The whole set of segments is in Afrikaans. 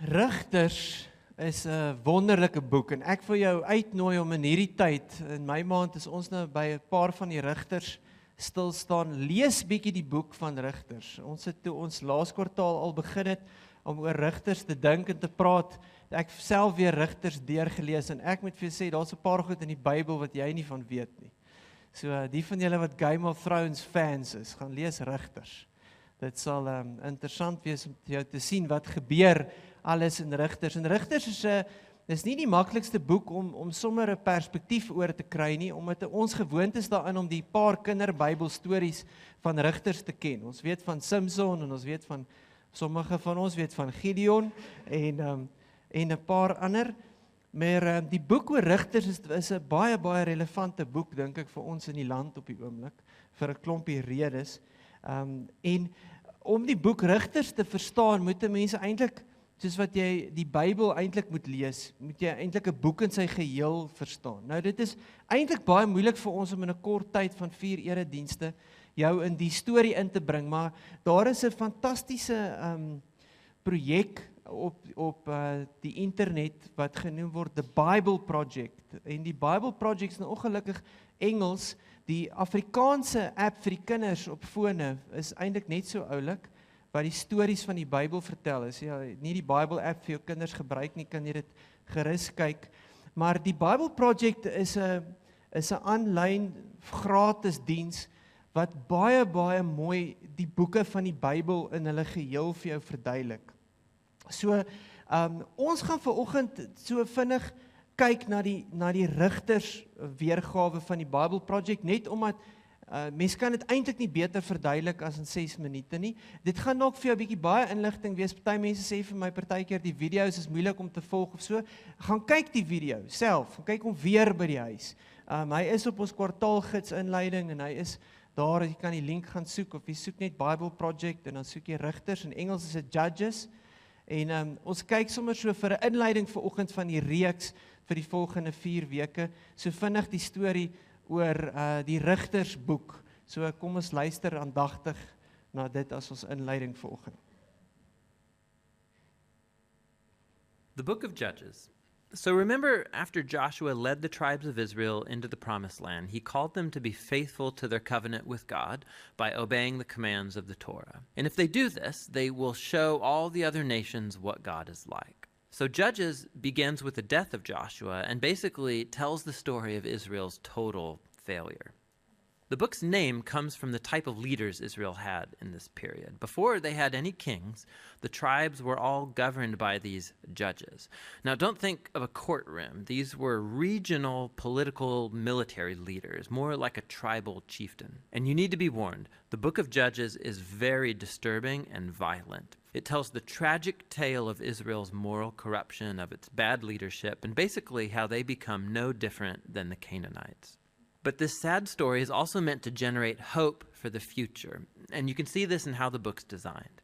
Rigters is 'n wonderlike boek en ek wil jou uitnooi om in hierdie tyd, in my maand is ons nou by 'n paar van die rigters stil staan. Lees bietjie die boek van Rigters. Ons het toe ons laas kwartaal al begin het om oor rigters te dink en te praat. Ek self weer Rigters deurgelees en ek moet vir jou sê daar's 'n paar goed in die Bybel wat jy nie van weet nie. So die van julle wat Game of Thrones fans is, gaan lees Rigters. Dit sal interessant wees om jou te sien wat gebeur alles in Rigters. En Rigters is nie die maklikste boek om sommer 'n perspektief oor te kry nie, omdat ons gewoond is daarin om die paar kinderbybelstories van Rigters te ken. Ons weet van Samson en ons weet van, sommige van ons weet van Gideon en 'n paar ander. Maar die boek oor Rigters is 'n baie relevante boek, dink ek, vir ons in die land op die oomblik, vir 'n klompie redes. En om die boek Rigters te verstaan, moet mense eintlik, soos wat jy die Bybel eintlik moet lees, moet jy eintlik 'n boek in sy geheel verstaan. Nou dit is eintlik baie moeilik vir ons om in 'n kort tyd van 4 eredienste jou in die storie in te bring, maar daar is 'n fantastiese projek op die internet wat genoem word The Bible Project. En die Bible Project is nou ongelukkig Engels. Die Afrikaanse app vir die kinders op fone is eintlik net so oulik, wat die stories van die Bybel vertel is. Ja, nie die Bible app vir jou kinders gebruik nie, kan jy dit gerus kyk. Maar die Bible Project is 'n aanlyn gratis diens wat baie mooi die boeke van die Bybel in hulle geheel vir jou verduidelik. So, ons gaan vanoggend so vinnig kyk na die Rigters weergawe van die Bible Project, net omdat mens kan dit eintlik nie beter verduidelik as in 6 minute nie. Dit gaan nog vir jou 'n bietjie baie inligting wees. Party mense sê vir my partykeer die video's is moeilik om te volg of so. Gaan kyk die video self, gaan kyk hom weer by die huis. Hy is op ons kwartaalgids inleiding en hy is daar, jy kan die link gaan soek of jy soek net Bible Project en dan soek jy Rigters, in Engels is dit Judges. En ons kyk sommer so vir 'n inleiding vanoggend van die reeks vir die volgende 4 weke, so vinnig die storie oor die Rigtersboek. So kom ons luister aandagtig na dit as ons inleiding vanoggend. The book of Judges. So remember, after Joshua led the tribes of Israel into the promised land, he called them to be faithful to their covenant with God by obeying the commands of the Torah. And if they do this, they will show all the other nations what God is like. So Judges begins with the death of Joshua and basically tells the story of Israel's total failure. The book's name comes from the type of leaders Israel had in this period. Before they had any kings, the tribes were all governed by these judges. Now, don't think of a courtroom. These were regional, political, military leaders, more like a tribal chieftain. And you need to be warned, the book of Judges is very disturbing and violent. It tells the tragic tale of Israel's moral corruption, of its bad leadership, and basically how they become no different than the Canaanites. But this sad story is also meant to generate hope for the future, and you can see this in how the book's designed.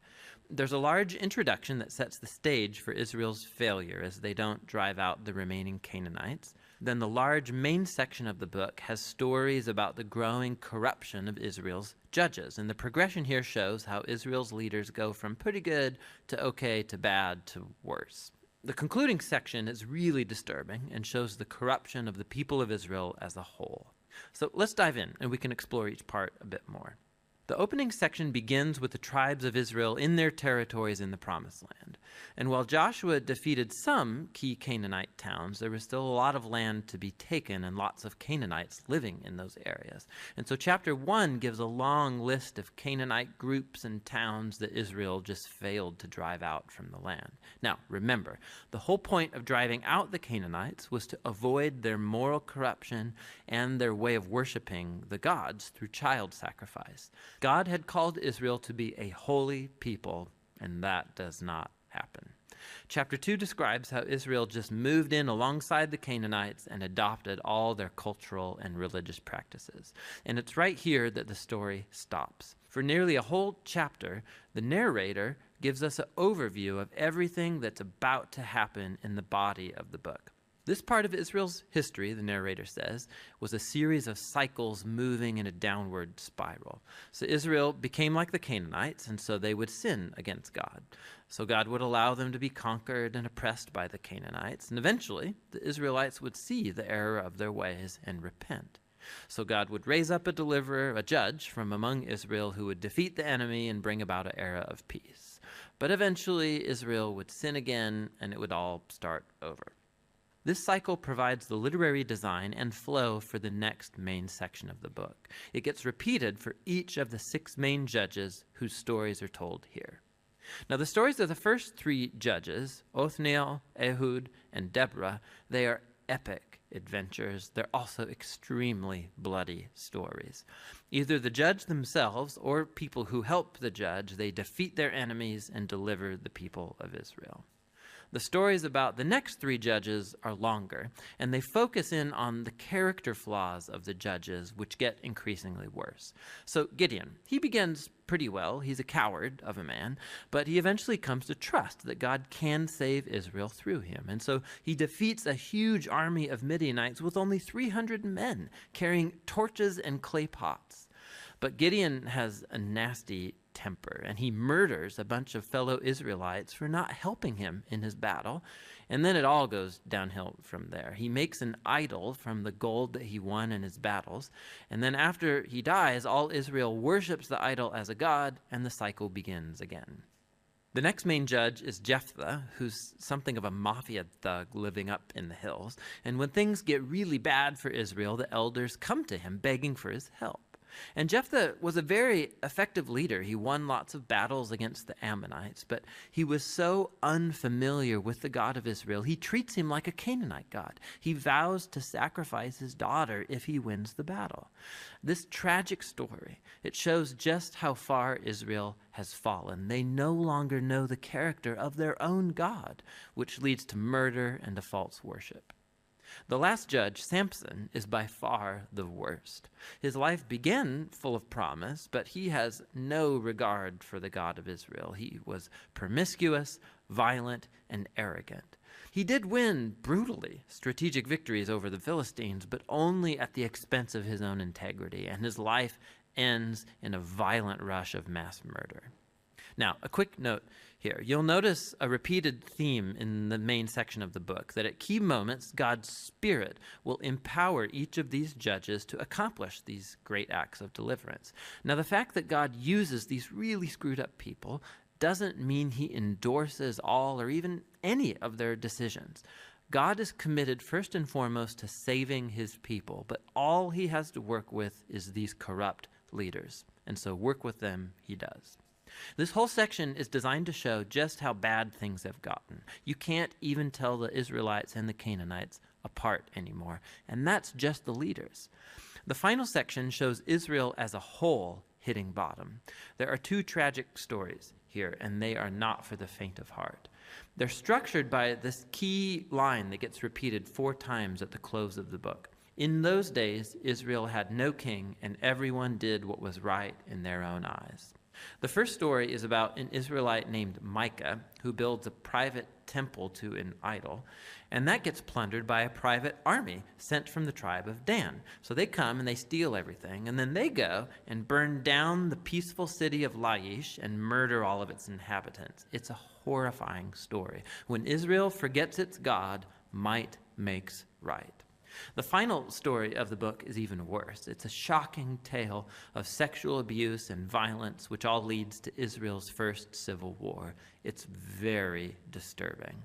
There's a large introduction that sets the stage for Israel's failure as they don't drive out the remaining Canaanites. Then the large main section of the book has stories about the growing corruption of Israel's judges, and the progression here shows how Israel's leaders go from pretty good to okay to bad to worse. The concluding section is really disturbing and shows the corruption of the people of Israel as a whole. So let's dive in, and we can explore each part a bit more. The opening section begins with the tribes of Israel in their territories in the Promised Land. And while Joshua defeated some key Canaanite towns, there was still a lot of land to be taken and lots of Canaanites living in those areas. And so chapter 1 gives a long list of Canaanite groups and towns that Israel just failed to drive out from the land. Now, remember, the whole point of driving out the Canaanites was to avoid their moral corruption and their way of worshiping the gods through child sacrifice. God had called Israel to be a holy people, and that does not happen. Chapter 2 describes how Israel just moved in alongside the Canaanites and adopted all their cultural and religious practices. And it's right here that the story stops. For nearly a whole chapter, the narrator gives us an overview of everything that's about to happen in the body of the book. This part of Israel's history, the narrator says, was a series of cycles moving in a downward spiral. So Israel became like the Canaanites, and so they would sin against God. So God would allow them to be conquered and oppressed by the Canaanites, and eventually the Israelites would see the error of their ways and repent. So God would raise up a deliverer, a judge from among Israel who would defeat the enemy and bring about an era of peace. But eventually Israel would sin again, and it would all start over. This cycle provides the literary design and flow for the next main section of the book. It gets repeated for each of the 6 main judges whose stories are told here. Now, the stories of the first 3 judges, Othniel, Ehud, and Deborah, they are epic adventures. They're also extremely bloody stories. Either the judge themselves or people who help the judge, they defeat their enemies and deliver the people of Israel. The stories about the next 3 judges are longer, and they focus in on the character flaws of the judges, which get increasingly worse. So Gideon, he begins pretty well. He's a coward of a man, but he eventually comes to trust that God can save Israel through him. And so he defeats a huge army of Midianites with only 300 men carrying torches and clay pots. But Gideon has a nasty temper, and he murders a bunch of fellow Israelites for not helping him in his battle. And then it all goes downhill from there. He makes an idol from the gold that he won in his battles. And then after he dies, all Israel worships the idol as a god, and the cycle begins again. The next main judge is Jephthah, who's something of a mafia thug living up in the hills. And when things get really bad for Israel, the elders come to him begging for his help. And Jephthah was a very effective leader. He won lots of battles against the Ammonites, but he was so unfamiliar with the God of Israel, he treats him like a Canaanite god. He vows to sacrifice his daughter if he wins the battle. This tragic story, it shows just how far Israel has fallen. They no longer know the character of their own God, which leads to murder and to false worship. The last judge, Samson, is by far the worst. His life began full of promise, but he has no regard for the God of Israel. He was promiscuous, violent, and arrogant. He did win brutally strategic victories over the Philistines, but only at the expense of his own integrity, and his life ends in a violent rush of mass murder. Now, a quick note here. You'll notice a repeated theme in the main section of the book, that at key moments, God's Spirit will empower each of these judges to accomplish these great acts of deliverance. Now, the fact that God uses these really screwed up people doesn't mean he endorses all or even any of their decisions. God is committed first and foremost to saving his people, but all he has to work with is these corrupt leaders. And so work with them he does. This whole section is designed to show just how bad things have gotten. You can't even tell the Israelites and the Canaanites apart anymore, and that's just the leaders. The final section shows Israel as a whole hitting bottom. There are 2 tragic stories here, and they are not for the faint of heart. They're structured by this key line that gets repeated 4 times at the close of the book. In those days, Israel had no king, and everyone did what was right in their own eyes. The first story is about an Israelite named Micah who builds a private temple to an idol, and that gets plundered by a private army sent from the tribe of Dan. So they come and they steal everything, and then they go and burn down the peaceful city of Laish and murder all of its inhabitants. It's a horrifying story. When Israel forgets its God, might makes right. The final story of the book is even worse. It's a shocking tale of sexual abuse and violence, which all leads to Israel's first civil war. It's very disturbing.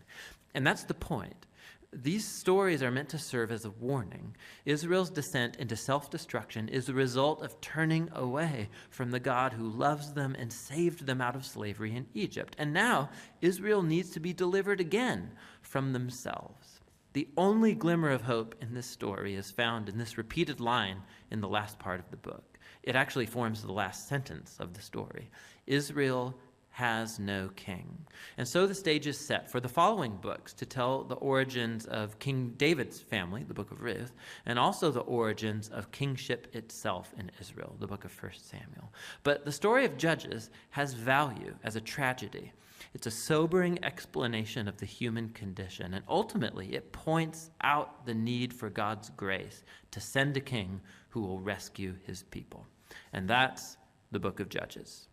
And that's the point. These stories are meant to serve as a warning. Israel's descent into self-destruction is the result of turning away from the God who loves them and saved them out of slavery in Egypt. And now Israel needs to be delivered again from themselves. The only glimmer of hope in this story is found in this repeated line in the last part of the book. It actually forms the last sentence of the story. Israel has no king. And so the stage is set for the following books to tell the origins of King David's family, the book of Ruth, and also the origins of kingship itself in Israel, the book of 1 Samuel. But the story of Judges has value as a tragedy. It's a sobering explanation of the human condition, and ultimately it points out the need for God's grace to send a king who will rescue his people. And that's the book of Judges.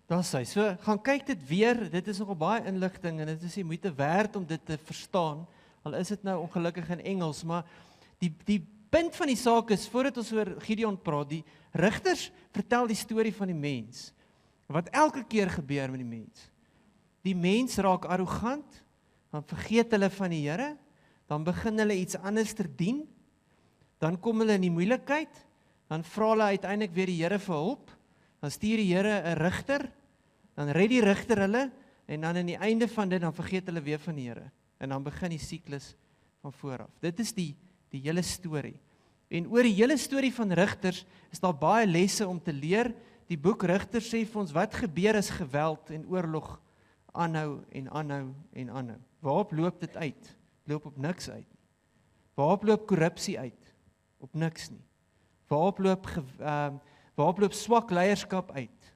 Daar sê, so gaan kyk dit weer, dit is nogal baie inligting en dit is die moeite werd om dit te verstaan, al is dit nou ongelukkig in Engels, maar die punt van die saak is, voordat ons oor Gideon praat, die rigters vertel die storie van die mens, wat elke keer gebeur met die mens. Die mens raak arrogant, dan vergeet hulle van die Here, dan begin hulle iets anders te dien, dan kom hulle in die moeilikheid, dan vra hulle uiteindelik weer die Here vir hulp, dan stuur die Here 'n rigter, dan red die rigter hulle, en dan aan die einde van dit, dan vergeet hulle weer van die Here, en dan begin die siklus van vooraf. Dit is die hele storie. En oor die hele storie van rigters, is daar baie lesse om te leer. Die boek Rigters sê vir ons, wat gebeur as geweld en oorlog aanhou en aanhou en aanhou. Waarop loop dit uit? Loop op niks uit. Waarop loop korrupsie uit? Op niks nie. Waarop loop swak leierskap uit?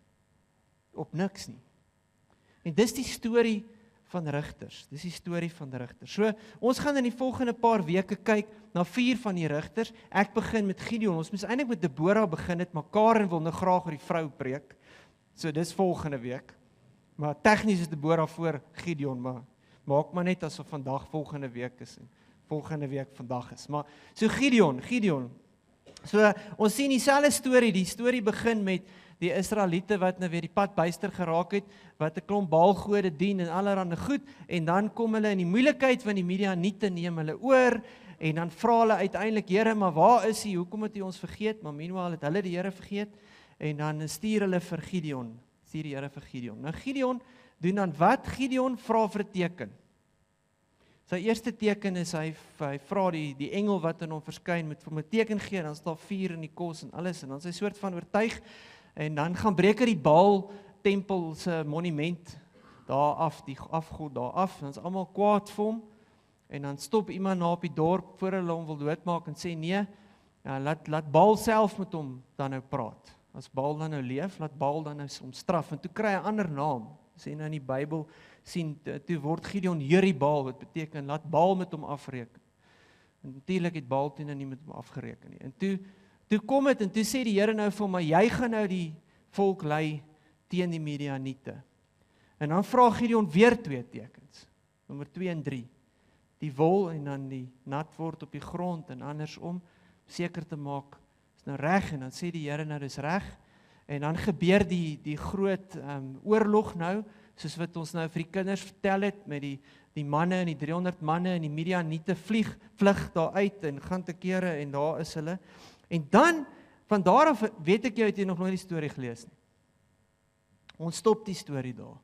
Op niks nie. En dis die storie van rigters. Dis die storie van rigters. So, ons gaan in die volgende paar weke kyk na 4 van die rigters. Ek begin met Gideon. Ons moes eintlik met Deborah begin het, maar Karen wil nou graag oor die vrou preek. So dis volgende week. Maar tegnies is Deborah voor Gideon, maar maak maar net asof vandag volgende week is en volgende week vandag is. Maar so Gideon. So ons sien dieselfde storie. Die storie begin met die Israeliete wat nou weer die pad byster geraak het, wat 'n klomp baalgode dien en allerhande goed, en dan kom hulle in die moeilikheid van die Midianiete neem hulle oor, en dan vra hulle uiteindelik, Here, maar waar is U? Hoekom het U ons vergeet? Maar meanwhile het hulle die Here vergeet, en dan stuur hulle vir Gideon, stuur die Here vir Gideon. Nou Gideon doen dan wat? Gideon vra vir 'n teken. Sy eerste teken is, hy vra die engel wat in hom verskyn, moet vir hom 'n teken gee, dan staan vuur in die kos en alles, en dan is hy soort van oortuig, en dan gaan breek hy die Baal tempel se monument daar af, die afgod daar af, en dan is almal kwaad vir hom, en dan stop iemand na op die dorp, voor hulle hom wil doodmaak, en sê nee, laat Baal self met hom dan nou praat. As Baal dan nou leef, laat Baal dan nou hom straf, en toe kry hy 'n ander naam, sê nou in die Bybel, sien, toe word Gideon Jeribaal, wat beteken, laat Baal met hom afreken. En natuurlik het Baal toe nou nie met hom afgereken nie. En toe kom het, en toe sê die Here nou vir hom, maar jy gaan nou die volk lei teen die Midianiete. En dan vra Gideon weer 2 tekens, nommer 2 en 3. Die wol en dan die nat word op die grond, en andersom, seker te maak, is nou reg, en dan sê die Here nou, dis reg, en dan gebeur die groot oorlog nou, soos wat ons nou vir die kinders vertel het, met die manne en die 300 manne, en die Midianiete vlug daar uit, en gaan te kere, en daar is hulle. En dan, van daar af, weet ek jy het jy nog nooit die storie gelees nie. Ons stop die storie daar.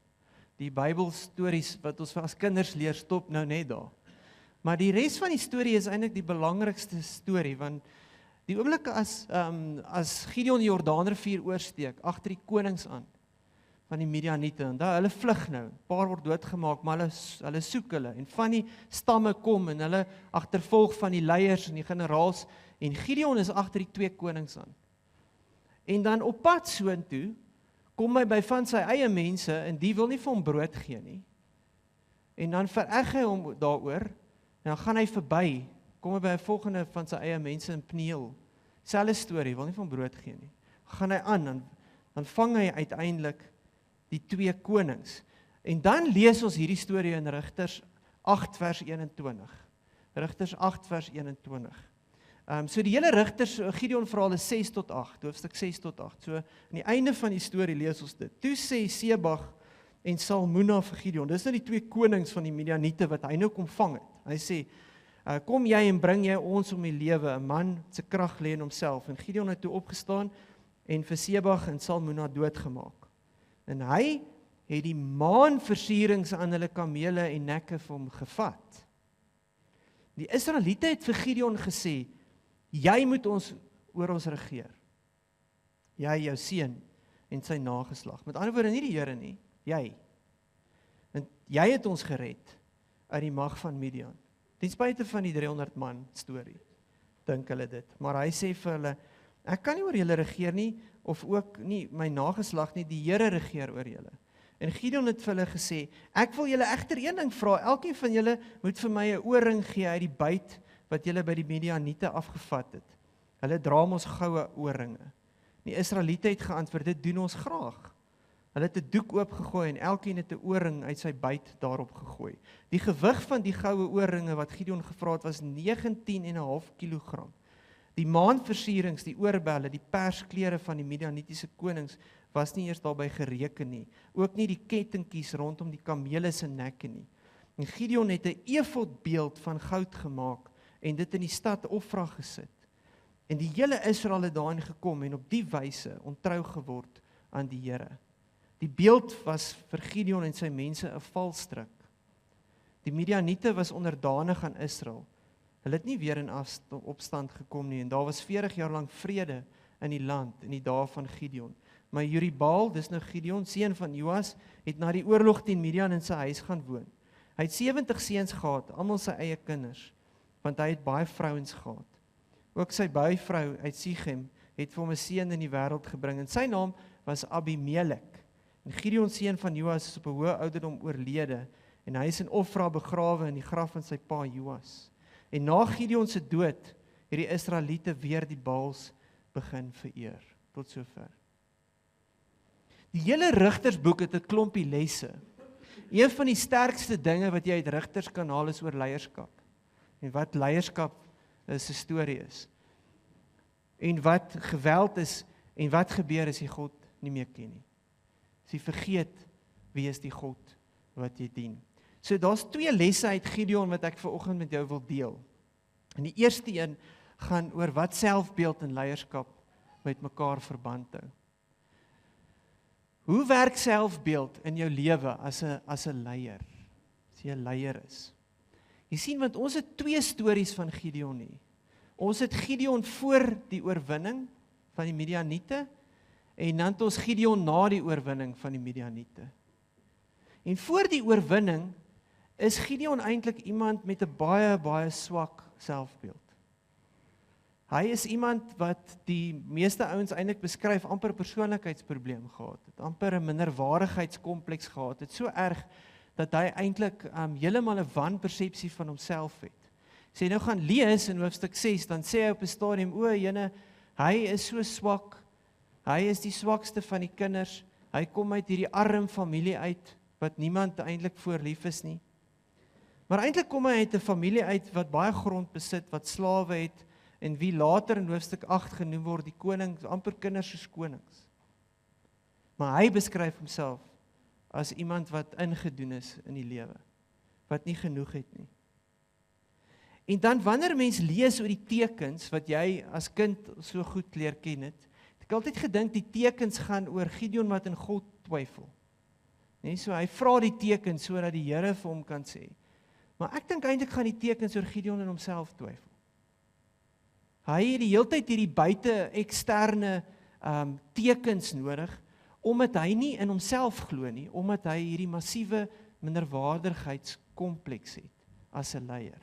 Die Bybelstories wat ons as kinders leer, stop nou net daar. Maar die res van die storie is eintlik die belangrikste storie, want die oomblik as Gideon die Jordaanrivier oorsteek, agter die konings aan, van die Midianiete, en daar hulle vlug nou, 'n paar word doodgemaak, maar hulle soek hulle, en van die stamme kom, en hulle agtervolg van die leiers en die generaals, en Gideon is agter die 2 konings aan. En dan op pad soontoe, kom hy by van sy eie mense, en die wil nie vir hom brood gee nie. En dan vereg hy hom daaroor, en dan gaan hy verby, kom hy by 'n volgende van sy eie mense in Pniel. Selfde storie, wil nie vir hom brood gee nie. Gaan hy aan, dan vang hy uiteindelik die 2 konings. En dan lees ons hierdie storie in Rigters 8 vers 21. Rigters 8 vers 21. So die hele Rigters, Gideon verhaal is 6 tot 8, hoofstuk 6 tot 8. So aan die einde van die storie lees ons dit. Toe sê Sebag en Salmuna vir Gideon, dis nou die 2 konings van die Midianiete wat hy nou kom vang het. Hy sê, kom jy en bring jy ons om die lewe, 'n man se krag lê in homself. En Gideon het toe opgestaan en vir Sebag en Salmuna doodgemaak. En hy het die maanversierings aan hulle kamele en nekke vir hom gevat. Die Israeliete het vir Gideon gesê, jy moet oor ons regeer. Jy, jou seun en sy nageslag. Met ander woorde, nie die Here nie, jy. En jy het ons gered uit die mag van Midian. Ten spyte van die 300 man storie, dink hulle dit. Maar hy sê vir hulle, ek kan nie oor julle regeer nie, of ook nie my nageslag nie, die Here regeer oor julle. En Gideon het vir hulle gesê, ek wil julle egter een ding vra, elkeen van julle moet vir my 'n oorring gee uit die byt wat julle by die Midianiete afgevat het. Hulle dra ons goue oorringe. Die Israeliete het geantwoord, dit doen ons graag. Hulle het 'n doek oopgegooi en elkeen het 'n oorring uit sy byt daarop gegooi. Die gewig van die goue oorringe wat Gideon gevra het was 19,5 kilogram. Die maanversierings, die oorbelle, die persklere van die Midianitiese konings was nie eers daarbey gereken nie. Ook nie die kettingkies rondom die kamele se nekke nie. En Gideon het 'n efodbeeld van goud gemaak en dit in die stad Ofra gesit. En die hele Israel het daarin gekom en op die wyse ontrou geword aan die Here. Die beeld was vir Gideon en sy mense 'n valstrik. Die Midianiete was onderdanig aan Israel. Hulle het nie weer in opstand gekom nie en daar was 40 jaar lank vrede in die land in die dae van Gideon. Maar Jerubbaal, dis nou Gideon, seun van Joas, het na die oorlog teen Midian in sy huis gaan woon. Hy het 70 seuns gehad, almal sy eie kinders, want hy het baie vrouens gehad. Ook sy buivrou uit Sichem het vir hom 'n seun in die wêreld gebring en sy naam was Abimelek. En Gideon seun van Joas is op 'n hoë ouderdom oorlede en hy is in Ofra begrawe in die graf van sy pa Joas. En na Gideon se dood het die Israeliete weer die Baals begin vereer. Tot sover. Die hele Rigtersboek het 'n klompie lesse. Een van die sterkste dinge wat jy uit Rigters kan haal is oor leierskap. En wat leierskap 'n storie is. En wat geweld is en wat gebeur as jy God nie meer ken nie. As jy vergeet wie is die God wat jy dien. So daar's 2 lesse uit Gideon wat ek vanoggend met jou wil deel. En die eerste een gaan oor wat selfbeeld en leierskap met mekaar verband hou. Hoe werk selfbeeld in jou lewe as 'n leier? As jy 'n leier is. Jy sien, want ons het 2 stories van Gideon hier. Ons het Gideon voor die oorwinning van die Midianiete en dan het ons Gideon na die oorwinning van die Midianiete. En voor die oorwinning is Gideon eintlik iemand met 'n baie swak selfbeeld. Hy is iemand wat die meeste ouens eintlik beskryf amper 'n persoonlikheidsprobleem gehad het, amper 'n minderwaardigheidskompleks gehad het, so erg dat hy eintlik heeltemal 'n wanpersepsie van homself het. As jy nou gaan lees in hoofstuk 6, dan sê hy op 'n stadium, o jene, hy is so swak, hy is die swakste van die kinders, hy kom uit hierdie arm familie uit, wat niemand eintlik voor lief is nie. Maar eintlik kom hy uit 'n familie uit wat baie grond besit, wat slawe het, en wie later in hoofstuk 8 genoem word, die konings, amper kinders soos konings. Maar hy beskryf homself as iemand wat ingedoen is in die lewe, wat nie genoeg het nie. En dan wanneer mens lees oor die tekens, wat jy as kind so goed leer ken het ek altyd gedink die tekens gaan oor Gideon wat in God twyfel. Nee, so hy vra die tekens sodat die Here vir hom kan sê. Maar ek dink eintlik gaan die tekens oor Gideon in homself twyfel. Hy het die hele tyd hierdie buite eksterne tekens nodig, omdat hy nie in homself glo nie, omdat hy hierdie massiewe minderwaardigheidskompleks het as 'n leier.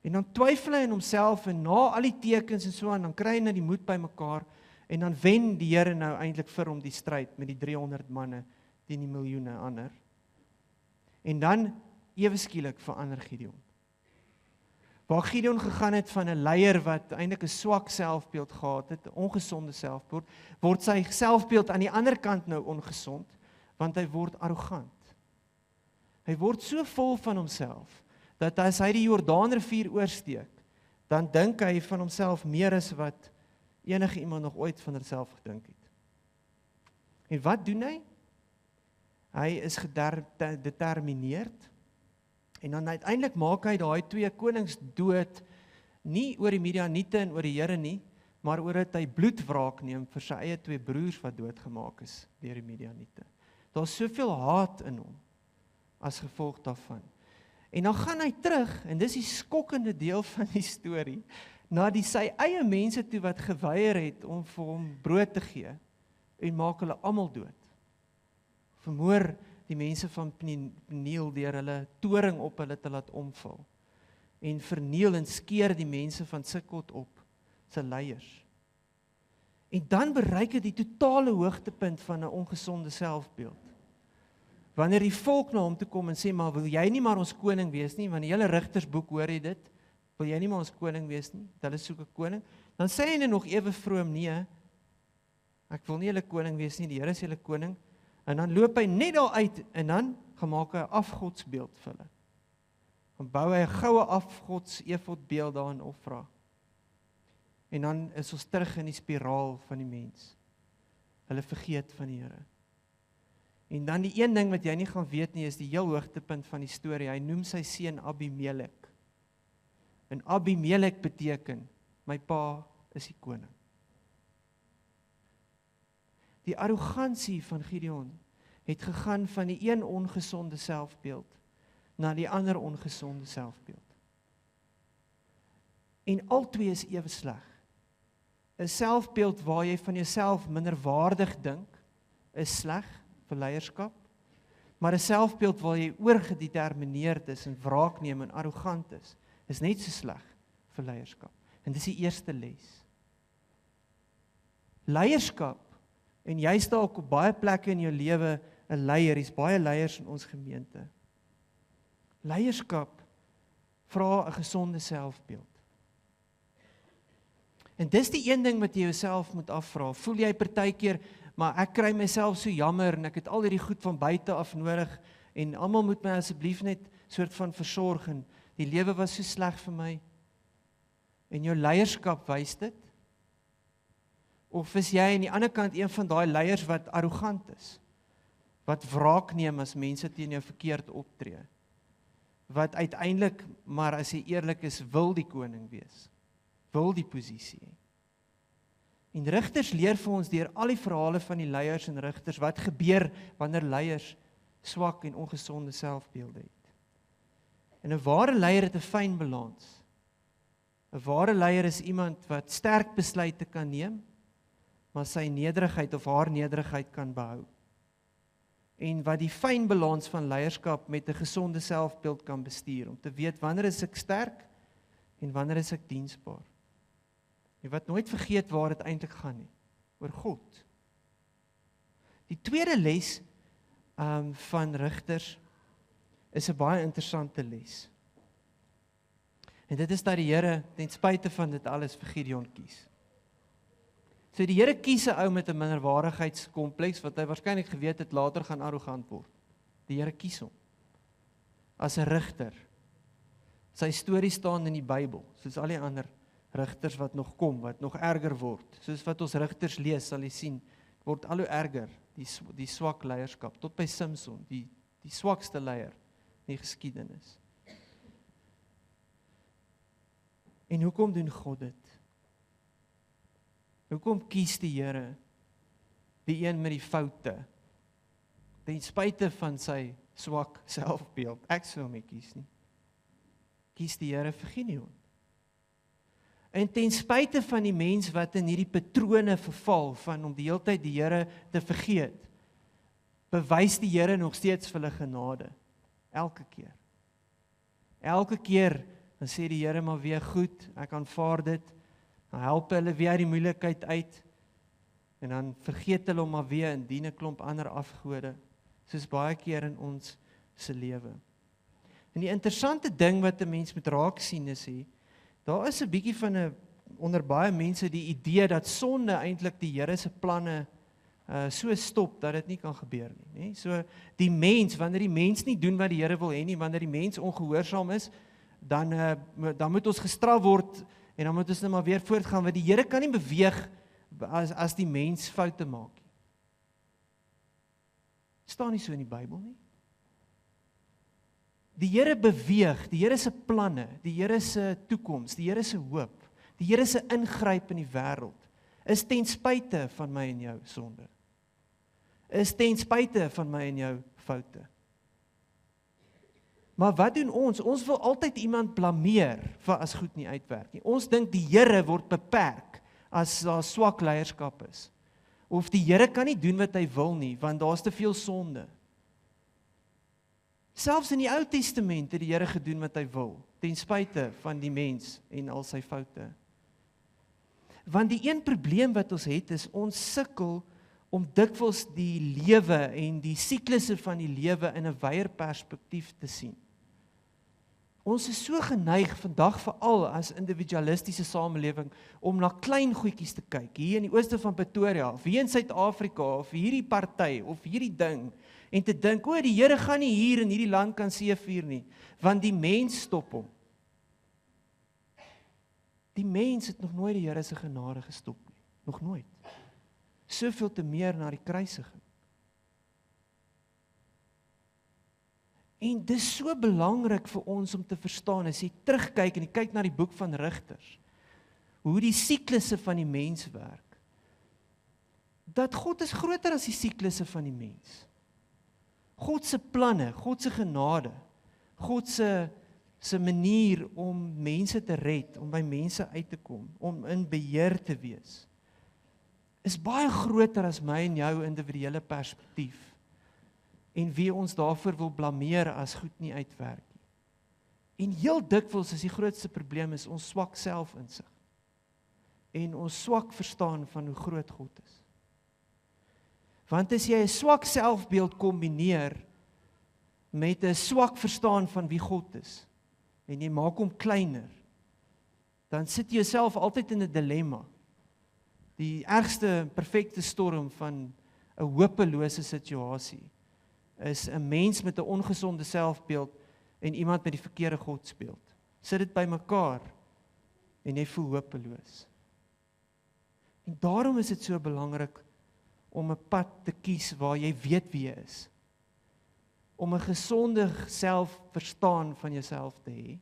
En dan twyfel hy in homself en na al die tekens en so aan, dan kry hy nou die moed bymekaar en dan wen die Here nou eintlik vir hom die stryd met die 300 manne teen die miljoene ander. En dan ewe skielik verander Gideon. Waar Gideon gegaan het van 'n leier wat eintlik 'n swak selfbeeld gehad het, 'n ongesonde selfbeeld, word sy selfbeeld aan die ander kant nou ongesond, want hy word arrogant. Hy word so vol van homself, dat as hy die Jordaanrivier oorsteek, dan dink hy van homself meer as wat enige iemand nog ooit van homself gedink het. En wat doen hy? Hy is gedetermineerd, en dan uiteindelik maak hy daai 2 konings dood, nie oor die Midianiete en oor die Here nie, maar oor dat hy bloedwraak neem vir sy eie 2 broers wat doodgemaak is deur die Midianiete. Daar's soveel haat in hom, as gevolg daarvan. En dan gaan hy terug, en dis die skokkende deel van die storie, na sy eie mense toe wat geweier het om vir hom brood te gee, en maak hulle almal dood. Vermoor die mense van Peniel deur hulle toring op hulle te laat omval, en verniel en skeer die mense van Sukkot op, sy leiers. En dan bereik hy die totale hoogtepunt van 'n ongesonde selfbeeld. wanneer die volk na hom toe kom en sê, maar wil jy nie maar ons koning wees nie, want die hele Rigtersboek hoor jy dit, wil jy nie maar ons koning wees nie, hulle soek 'n koning, dan sê hy nog ewe vroom, nee, ek wil nie julle koning wees nie, die Here is julle koning, en dan loop hy net daar uit, en dan gemaak hy 'n afgodsbeeld vir hulle. Dan bou hy 'n goue afgods efodbeeld daar in Ofra. En dan is ons terug in die spiraal van die mens. Hulle vergeet van die Here. En dan die een ding wat jy nie gaan weet nie, is die heel hoogtepunt van die storie. Hy noem sy seun Abimelek. En Abimelek beteken, my pa is die koning. Die arrogansie van Gideon het gegaan van die een ongesonde selfbeeld na die ander ongesonde selfbeeld. En albei is ewe sleg. 'n Selfbeeld waar jy van jouself minderwaardig dink, is sleg vir leierskap, maar 'n selfbeeld waar jy oorgedetermineerd is en wraak neem en arrogant is net so sleg vir leierskap. En dis die eerste les. Leierskap, en jy is dalk op baie plekke in jou lewe 'n leier, hier's baie leiers in ons gemeente. Leierskap vra 'n gesonde selfbeeld. En dis die een ding wat jy jouself moet afvra. Voel jy partykeer, maar ek kry myself so jammer en ek het al hierdie goed van buite af nodig en almal moet my asseblief net soort van versorg en die lewe was so sleg vir my. En jou leierskap wys dit? Of is jy aan die ander kant een van daai leiers wat arrogant is? Wat wraak neem as mense teen jou verkeerd optree? Wat uiteindelik, maar as jy eerlik is, wil die koning wees? Wil die posisie hê? En rigters leer vir ons deur al die verhale van die leiers en rigters, wat gebeur wanneer leiers swak en ongesonde selfbeelde het. En 'n ware leier het 'n fyn balans. 'n Ware leier is iemand wat sterk besluite kan neem, maar sy nederigheid of haar nederigheid kan behou. En wat die fyn balans van leierskap met 'n gesonde selfbeeld kan bestuur, om te weet wanneer is ek sterk en wanneer is ek diensbaar. Jy wat nooit vergeet waar dit eintlik gaan nie, oor God. Die tweede les van rigters is 'n baie interessante les. En dit is dat die Here ten spyte van dit alles vir Gideon kies. So die Here kies 'n ou met 'n minderwaardigheidskompleks wat hy waarskynlik geweet het later gaan arrogant word. Die Here kies hom as 'n rigter. Sy storie staan in die Bybel, soos al die ander rigters wat nog kom, wat nog erger word. Soos wat ons rigters lees, sal jy sien, word al hoe erger, die swak leierskap, tot by Samson, die swakste leier in die geskiedenis. En hoekom doen God dit? Hoekom kies die Here die een met die foute, ten spyte van sy swak selfbeeld? Ek sou hom nie kies nie. Kies die Here vir Gideon. En ten spyte van die mens wat in hierdie patrone verval van om die hele tyd die Here te vergeet, bewys die Here nog steeds vir hulle genade. Elke keer. Elke keer dan sê die Here maar weer goed, ek aanvaar dit. Dan help hulle weer uit die moeilikheid uit. En dan vergeet hulle hom maar weer en dien 'n klomp ander afgode, soos baie keer in ons se lewe. En die interessante ding wat 'n mens moet raak sien is daar is 'n bietjie van onder baie mense die idee dat sonde eintlik die Here se planne so stop dat dit nie kan gebeur nie. So die mens, wanneer die mens nie doen wat die Here wil hê nie, wanneer die mens ongehoorsaam is, dan moet ons gestraf word en dan moet ons net maar weer voortgaan, want die Here kan nie beweeg as die mens foute maak nie. Staan nie so in die Bybel nie. Die Here beweeg, die Here se planne, die Here se toekoms, die Here se hoop, die Here se ingryp in die wêreld, is ten spyte van my en jou sonde. Is ten spyte van my en jou foute. Maar wat doen ons? Ons wil altyd iemand blameer vir as goed nie uitwerk nie. Ons dink die Here word beperk as daar swak leierskap is. Of die Here kan nie doen wat hy wil nie, want daar's te veel sonde. Selfs in die Ou Testament het die Here gedoen wat hy wil, ten spyte van die mens en al sy foute. Want die een probleem wat ons het is, ons sukkel om dikwels die lewe en die siklusse van die lewe in 'n wyeer perspektief te sien. Ons is so geneig vandag veral as individualistiese samelewing om na klein goedjies te kyk, hier in die ooste van Pretoria, of hier in Suid-Afrika, of hierdie party, of hierdie ding, en te dink, o, die Here gaan nie hier in hierdie land kan seëvier nie, want die mens stop hom. Die mens het nog nooit die Here se genade gestop nie, nog nooit. Soveel te meer na die kruisiging. En dis so belangrik vir ons om te verstaan, as jy terugkyk en jy kyk na die boek van Rigters, hoe die siklusse van die mens werk, dat God is groter as die siklusse van die mens. God se planne, God se genade, God se manier om mense te red, om by mense uit te kom, om in beheer te wees, is baie groter as my en jou individuele perspektief, en wie ons daarvoor wil blameer as goed nie uitwerk nie. En heel dikwels is die grootste probleem is ons swak selfinsig, en ons swak verstaan van hoe groot God is. Want as jy 'n swak selfbeeld kombineer met 'n swak verstaan van wie God is, en jy maak hom kleiner, dan sit jy jouself altyd in 'n dilemma. Die ergste perfekte storm van 'n hopelose situasie is 'n mens met 'n ongesonde selfbeeld en iemand met die verkeerde godsbeeld. Sit dit by mekaar en jy voel hopeloos. En daarom is dit so belangrik om 'n pad te kies waar jy weet wie jy is. Om 'n gesonde selfverstaan van jouself te hê.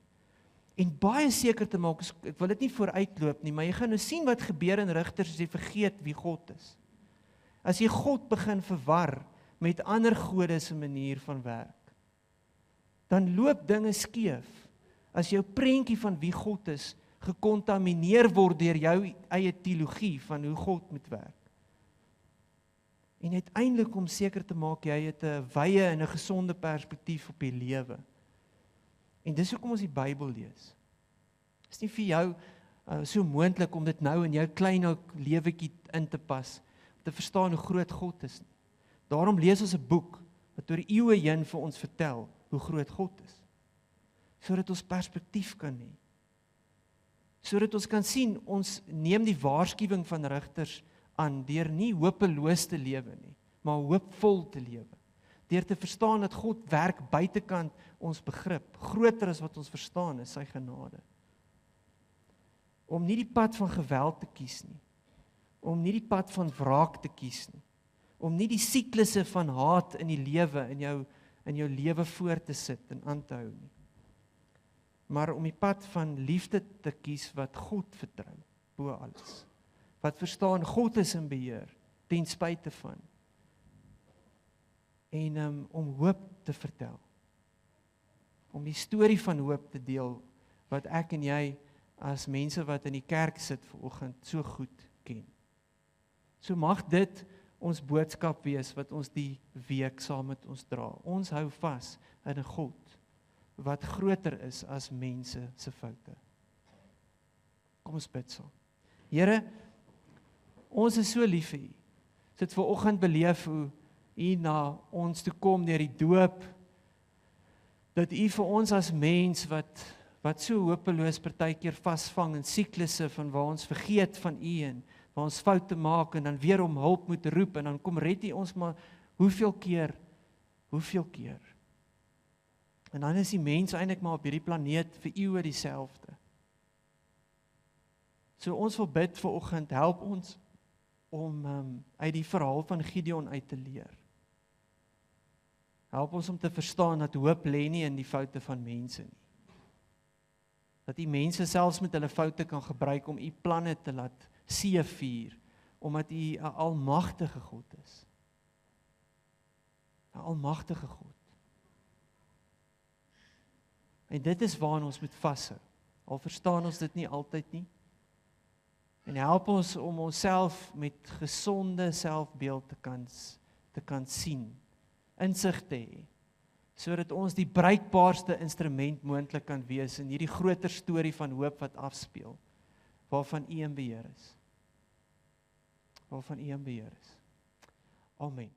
En baie seker te maak, ek wil dit nie vooruitloop nie, maar jy gaan nou sien wat gebeur in Rigters as jy vergeet wie God is. As jy God begin verwar met ander gode se manier van werk, dan loop dinge skeef. As jou prentjie van wie God is gekontamineer word deur jou eie teologie van hoe God moet werk. En uiteindelik om seker te maak jy het 'n wye en 'n gesonde perspektief op die lewe. En dis hoekom ons die Bybel lees. Dit is nie vir jou so moontlik om dit nou in jou klein lewetjie in te pas, om te verstaan hoe groot God is nie. Daarom lees ons 'n boek wat oor eeue heen vir ons vertel hoe groot God is. Sodat ons perspektief kan hê. Sodat ons kan sien, ons neem die waarskuwing van Rigters aan deur nie hopeloos te lewe nie, maar hoopvol te lewe. Deur te verstaan dat God werk buitekant ons begrip, groter as wat ons verstaan is sy genade. Om nie die pad van geweld te kies nie, om nie die pad van wraak te kies nie, om nie die siklusse van haat in die lewe, in jou lewe voor te sit en aan te hou nie, maar om die pad van liefde te kies wat God vertrou, bo alles. Wat verstaan, God is in beheer, ten spyte van. En om hoop te vertel. Om die storie van hoop te deel, wat ek en jy, as mense wat in die kerk sit vanoggend, so goed ken. So mag dit ons boodskap wees, wat ons die week saam met ons dra. Ons hou vas in 'n God, wat groter is as mense se foute. Kom ons bid saam. Here, ons is so lief vir U. Ons het vanoggend beleef hoe U na ons toe kom deur die doop, dat U vir ons as mens wat so hopeloos partykeer vasvang in siklusse van waar ons vergeet van U en waar ons foute maak en dan weer om hulp moet roep en dan kom red U ons maar hoeveel keer. En dan is die mens eintlik maar op hierdie planeet vir eeue dieselfde. So ons wil bid vanoggend, help ons om uit die verhaal van Gideon uit te leer. Help ons om te verstaan dat hoop lê nie in die foute van mense nie. Dat die mense selfs met hulle foute kan gebruik om U planne te laat seëvier, omdat U 'n almagtige God is. 'n Almagtige God. En dit is waaraan ons moet vashou. Al verstaan ons dit nie altyd nie. En help ons om onsself met gesonde selfbeeld te kan sien, insig te hê, sodat ons die bruikbaarste instrument moontlik kan wees in hierdie groter storie van hoop wat afspeel, waarvan U in beheer is. Amen.